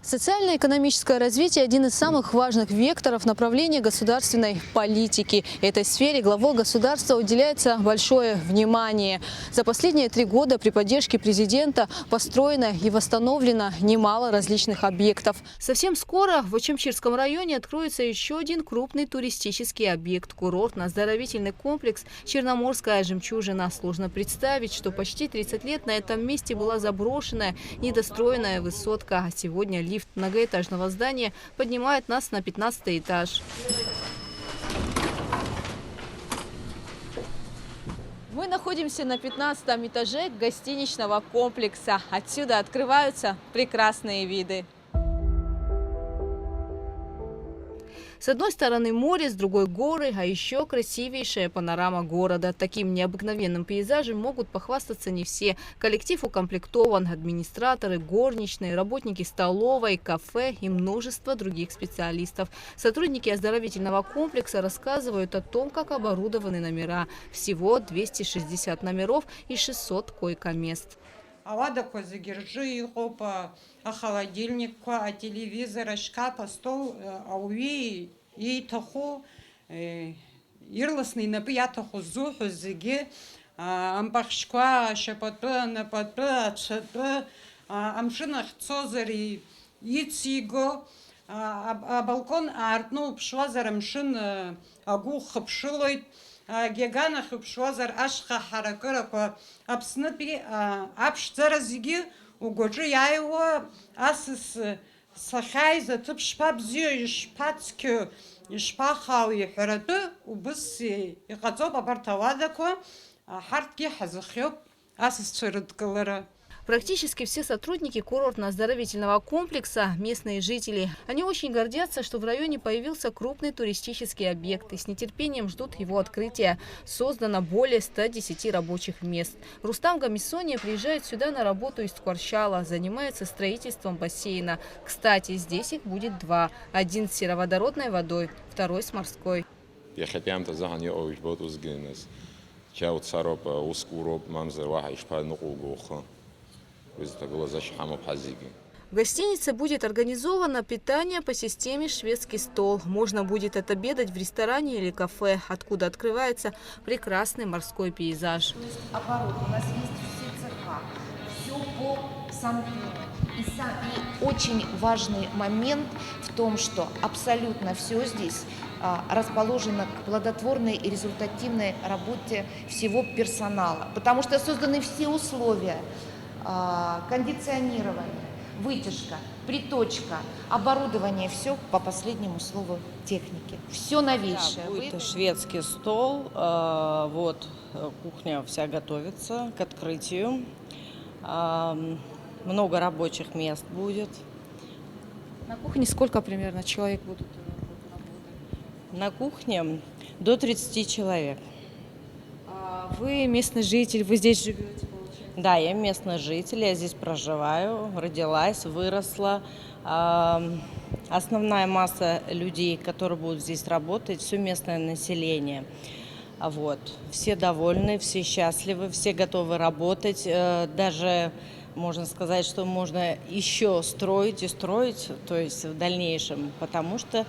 Социально-экономическое развитие – один из самых важных векторов направления государственной политики. Этой сфере главой государства уделяется большое внимание. За последние 3 года при поддержке президента построено и восстановлено немало различных объектов. Совсем скоро в Очамчирском районе откроется еще один крупный туристический объект – курортно-оздоровительный комплекс «Черноморская жемчужина». Сложно представить, что почти 30 лет на этом месте была заброшенная, недостроенная высотка, а сегодня лифт многоэтажного здания поднимает нас на 15-й этаж. Мы находимся на 15-м этаже гостиничного комплекса. Отсюда открываются прекрасные виды. С одной стороны море, с другой горы, а еще красивейшая панорама города. Таким необыкновенным пейзажем могут похвастаться не все. Коллектив укомплектован: администраторы, горничные, работники столовой, кафе и множество других специалистов. Сотрудники оздоровительного комплекса рассказывают о том, как оборудованы номера. Всего 260 номеров и 600 койко-мест. Ауадақәа зегьы рҿы иҟоуп ахолодильникқәа, ателевизор, ашкаф, астол, ауаҩы ииҭаху ирласны инапы иаҭаху ззуҳәоз зегьы ампахьшьқәа, ашьапатәы, анапатәы, ацәатәы, амшын ахьцозар ициго, абалкон аартны уԥшуазар амшын агәы ухыԥшылоит. Геганах уԥшуазар ашьха ҳаракырақәа Аԥснытәи аԥшӡара зегьы угәаҿы иааиуа асас сахьааиз аҭыԥ шԥабзиоу, ишԥацқьоу, ишԥахаау иҳәаратәы убыс иҟаҵоуп абарҭ ауадақәа. Ҳарҭгьы ҳазыхиоуп асасцәа рыдкылара. Практически все сотрудники курортно-оздоровительного комплекса – местные жители. Они очень гордятся, что в районе появился крупный туристический объект и с нетерпением ждут его открытия. Создано более 110 рабочих мест. Рустам Гамисония приезжает сюда на работу из Ткварчала, занимается строительством бассейна. Кстати, здесь их будет 2. Один с сероводородной водой, второй с морской. В гостинице будет организовано питание по системе «Шведский стол». Можно будет отобедать в ресторане или кафе, откуда открывается прекрасный морской пейзаж. Оборот, у нас есть все цеха, все по санпину. И очень важный момент в том, что абсолютно все здесь расположено к плодотворной и результативной работе всего персонала, потому что созданы все условия: кондиционирование, вытяжка, приточка, оборудование, все по последнему слову техники. Все новейшее. Да, будет шведский стол, вот кухня вся готовится к открытию, много рабочих мест будет. На кухне сколько примерно человек будут работать? На кухне до 30 человек. Вы местный житель, вы здесь живете? Да, я местный житель, я здесь проживаю, родилась, выросла. Основная масса людей, которые будут здесь работать, все местное население. Вот. Все довольны, все счастливы, все готовы работать. Даже можно сказать, что можно еще строить и строить, то есть в дальнейшем, потому что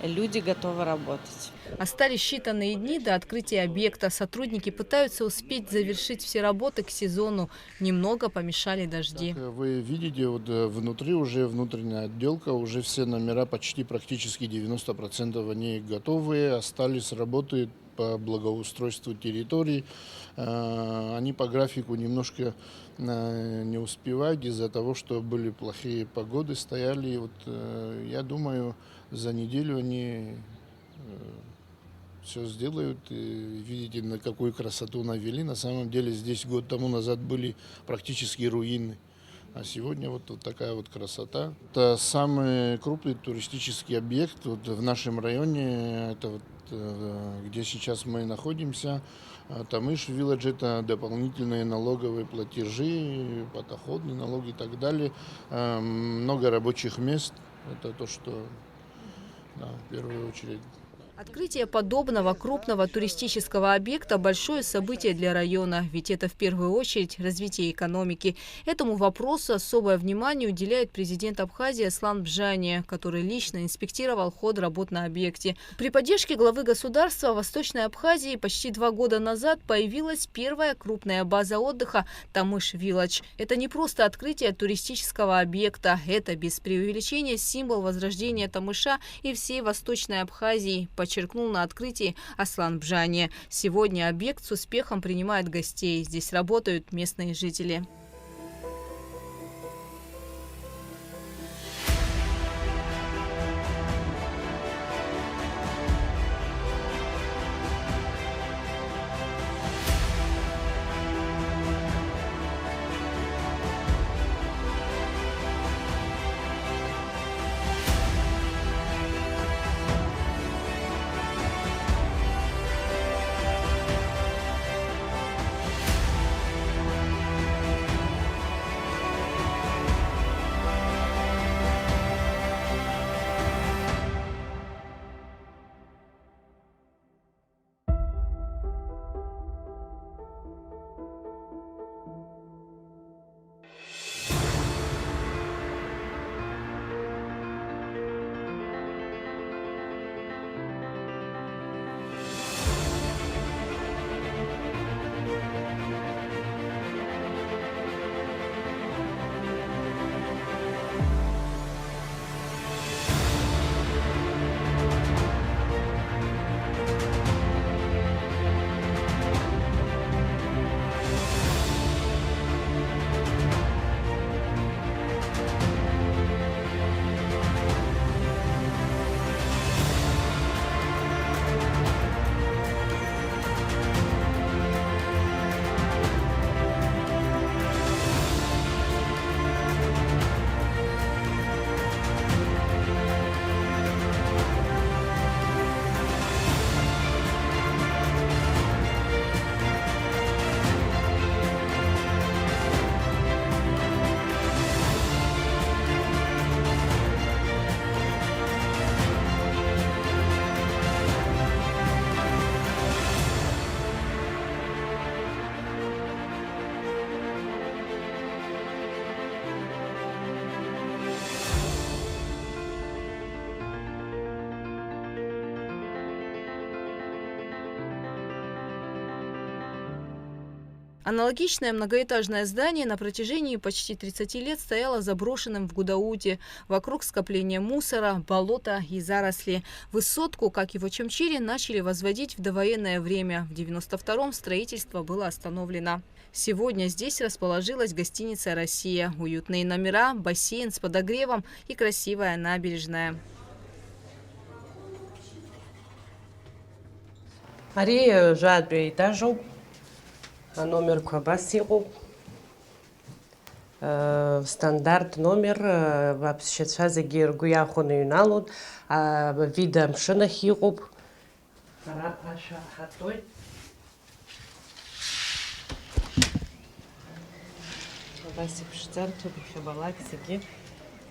люди готовы работать. Остались считанные дни до открытия объекта. Сотрудники пытаются успеть завершить все работы к сезону. Немного помешали дожди. Как вы видите, вот внутри уже внутренняя отделка, уже все номера почти практически 90% они готовые, остались, работают по благоустройству территории. Они по графику немножко не успевают из-за того, что были плохие погоды, стояли. Вот, я думаю, за неделю они все сделают. И видите, на какую красоту навели. На самом деле здесь год тому назад были практически руины. А сегодня вот такая вот красота. Это самый крупный туристический объект вот в нашем районе. Это вот, где сейчас мы находимся. Тамыш Вилледж — это дополнительные налоговые платежи, подоходные налоги и так далее. Много рабочих мест. Это то, что в первую очередь. Открытие подобного крупного туристического объекта – большое событие для района, ведь это в первую очередь развитие экономики. Этому вопросу особое внимание уделяет президент Абхазии Аслан Бжания, который лично инспектировал ход работ на объекте. При поддержке главы государства в Восточной Абхазии почти 2 года назад появилась первая крупная база отдыха Тамыш-Вилладж. Это не просто открытие туристического объекта, это без преувеличения символ возрождения Тамыша и всей Восточной Абхазии, подчеркнул на открытии Аслан Бжания. Сегодня объект с успехом принимает гостей. Здесь работают местные жители. Аналогичное многоэтажное здание на протяжении почти 30 лет стояло заброшенным в Гудауте. Вокруг скопления мусора, болота и заросли. Высотку, как и в Очамчире, начали возводить в довоенное время. В 1992-м строительство было остановлено. Сегодня здесь расположилась гостиница «Россия». Уютные номера, бассейн с подогревом и красивая набережная. Ари жад этажов. Номер квабасику. Стандарт номер вообще зэгир гуяхоны юналут. Видом шинахируп.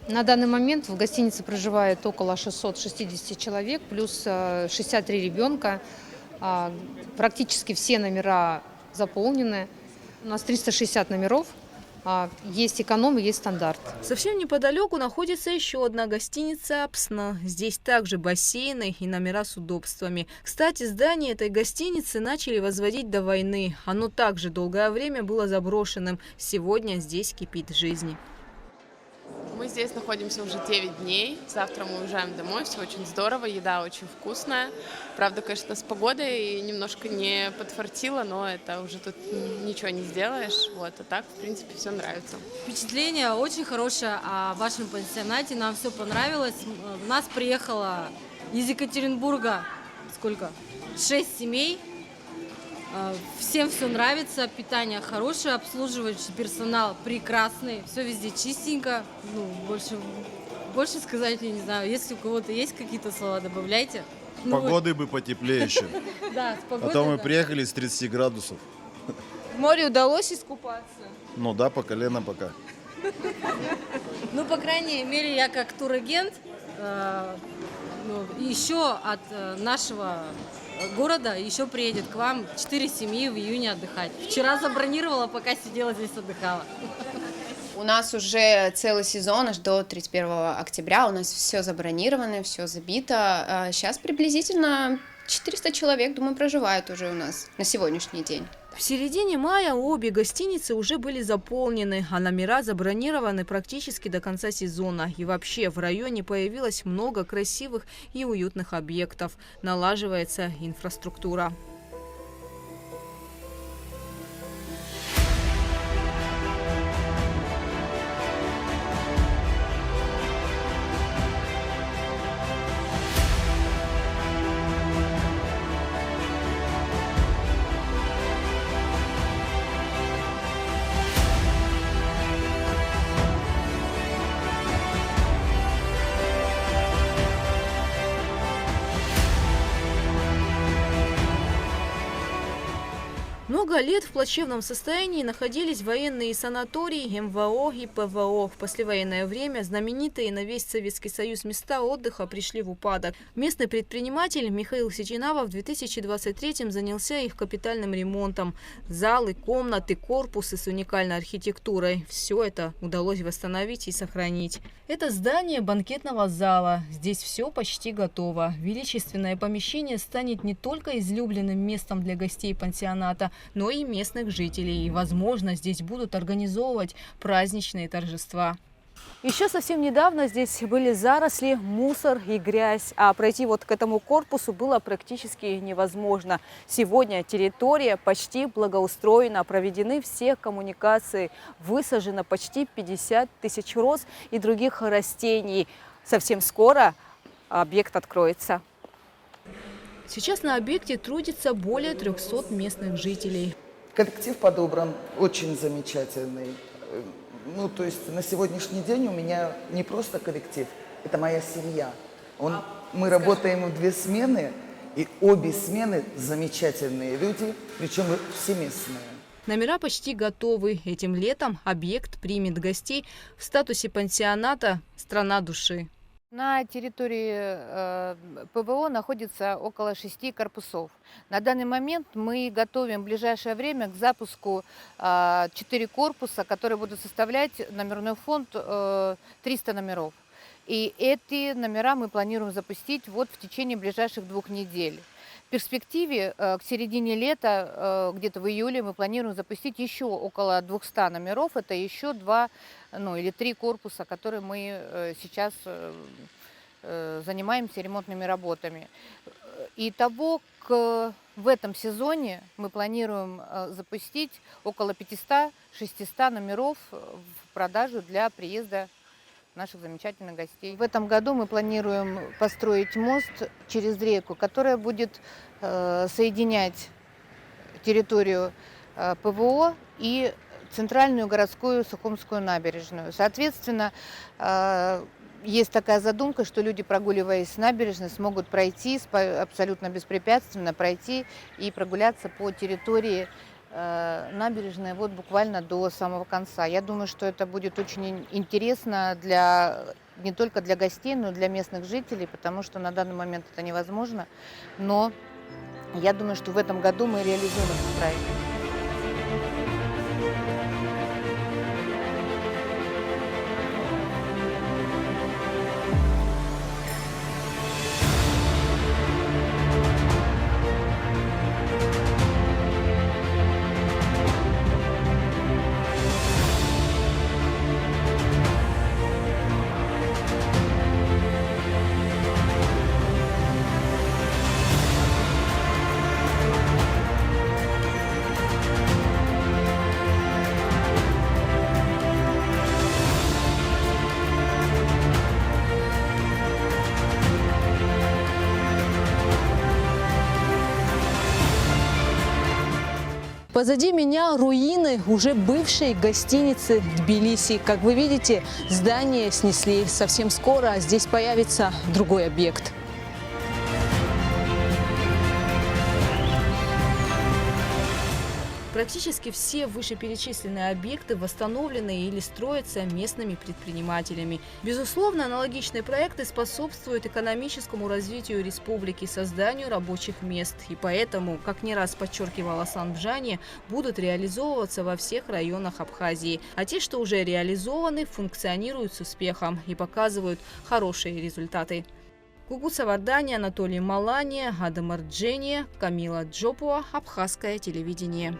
На данный момент в гостинице проживает около 660 человек, плюс 63 ребенка. Практически все номера заполнены. У нас 360 номеров. Есть эконом и есть стандарт. Совсем неподалеку находится еще одна гостиница «Апсна». Здесь также бассейны и номера с удобствами. Кстати, здание этой гостиницы начали возводить до войны. Оно также долгое время было заброшенным. Сегодня здесь кипит жизнь. Мы здесь находимся уже 9 дней. Завтра мы уезжаем домой. Все очень здорово, еда очень вкусная. Правда, конечно, с погодой немножко не подфартило, но это уже тут ничего не сделаешь. Вот, а так, в принципе, все нравится. Впечатление очень хорошее о вашем пансионате. Нам все понравилось. У нас приехало из Екатеринбурга сколько? 6 семей. Всем все нравится, питание хорошее, обслуживающий персонал прекрасный, все везде чистенько. Ну, больше сказать я не знаю. Если у кого-то есть какие-то слова, добавляйте. Погоды бы потеплее еще. Да, с погодой. А то мы да. приехали с 30 градусов. В море удалось искупаться? Ну да, по колено пока. Ну, по крайней мере, я как турагент еще от нашего города еще приедет к вам 4 семьи в июне отдыхать. Вчера забронировала, пока сидела здесь отдыхала. У нас уже целый сезон, аж до 31 октября. У нас все забронировано, все забито. Сейчас приблизительно 400 человек, думаю, проживают уже у нас на сегодняшний день. В середине мая обе гостиницы уже были заполнены, а номера забронированы практически до конца сезона. И вообще в районе появилось много красивых и уютных объектов. Налаживается инфраструктура. Много лет в плачевном состоянии находились военные санатории, МВО и ПВО. В послевоенное время знаменитые на весь Советский Союз места отдыха пришли в упадок. Местный предприниматель Михаил Сеченава в 2023-м занялся их капитальным ремонтом. Залы, комнаты, корпусы с уникальной архитектурой. Все это удалось восстановить и сохранить. Это здание банкетного зала. Здесь все почти готово. Величественное помещение станет не только излюбленным местом для гостей пансионата, но и местных жителей. И, возможно, здесь будут организовывать праздничные торжества. Еще совсем недавно здесь были заросли, мусор и грязь, а пройти вот к этому корпусу было практически невозможно. Сегодня территория почти благоустроена, проведены все коммуникации, высажено почти 50 тысяч роз и других растений. Совсем скоро объект откроется. Сейчас на объекте трудится более 300 местных жителей. Коллектив подобран очень замечательный. Ну, то есть на сегодняшний день у меня не просто коллектив, это моя семья. Мы работаем в 2 смены, и обе смены замечательные люди, причем все местные. Номера почти готовы. Этим летом объект примет гостей в статусе пансионата «Страна души». На территории ПВО находится около 6 корпусов. На данный момент мы готовим в ближайшее время к запуску 4 корпуса, которые будут составлять номерной фонд 300 номеров. И эти номера мы планируем запустить вот в течение ближайших 2 недель. В перспективе к середине лета, где-то в июле, мы планируем запустить еще около 200 номеров. Это еще 2 или 3 корпуса, которые мы сейчас занимаемся ремонтными работами. Итого в этом сезоне мы планируем запустить около 500-600 номеров в продажу для приезда наших замечательных гостей. В этом году мы планируем построить мост через реку, которая будет соединять территорию ПВО и центральную городскую Сухумскую набережную. Соответственно, есть такая задумка, что люди, прогуливаясь с набережной, смогут пройти абсолютно беспрепятственно, пройти и прогуляться по территории набережной вот буквально до самого конца. Я думаю, что это будет очень интересно не только для гостей, но и для местных жителей, потому что на данный момент это невозможно. Но я думаю, что в этом году мы реализуем этот проект. Позади меня руины уже бывшей гостиницы Тбилиси. Как вы видите, здание снесли. Совсем скоро здесь появится другой объект. Практически все вышеперечисленные объекты восстановлены или строятся местными предпринимателями. Безусловно, аналогичные проекты способствуют экономическому развитию республики, созданию рабочих мест. И поэтому, как не раз подчеркивал Аслан Бжани, будут реализовываться во всех районах Абхазии. А те, что уже реализованы, функционируют с успехом и показывают хорошие результаты. Гугут Савардани, Анатолий Малани, Адам Арджения, Камила Джопова, Абхазское телевидение.